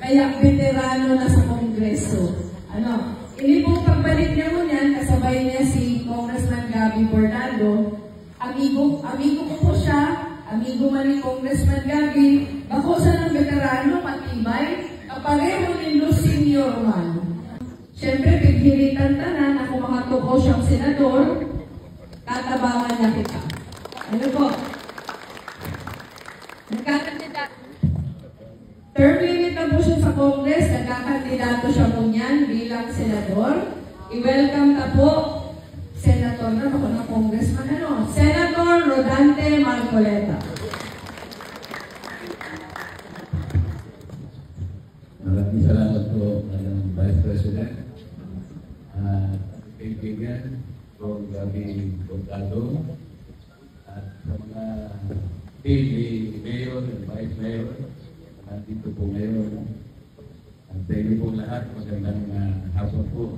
Kaya veterano na sa Kongreso. Ini pong pagbalik niya mo niyan, kasabay niya si Congressman Gabby Bernardo. Amigo ko po siya, amigo man ni Congressman Gabby, bakusan ng veterano, matibay, kapareho ni Senior man. Siyempre, pighilitan tanan na kung makatuko siyang senador, tatabangan niya kita. Ano po? Term limit na po siya sa Congress, nagkakandidato siya po niyan bilang senador. I-welcome na po, Senator na ako na Congressman, Senator Rodante Marcoleta. Maraming salamat po, Vice President. Kaibigan, Kong Gabby Bernardo, at sa mga team ni Mayor at Vice Mayor, dito po ngayon. At sa inyo po lahat, magandang hapon po.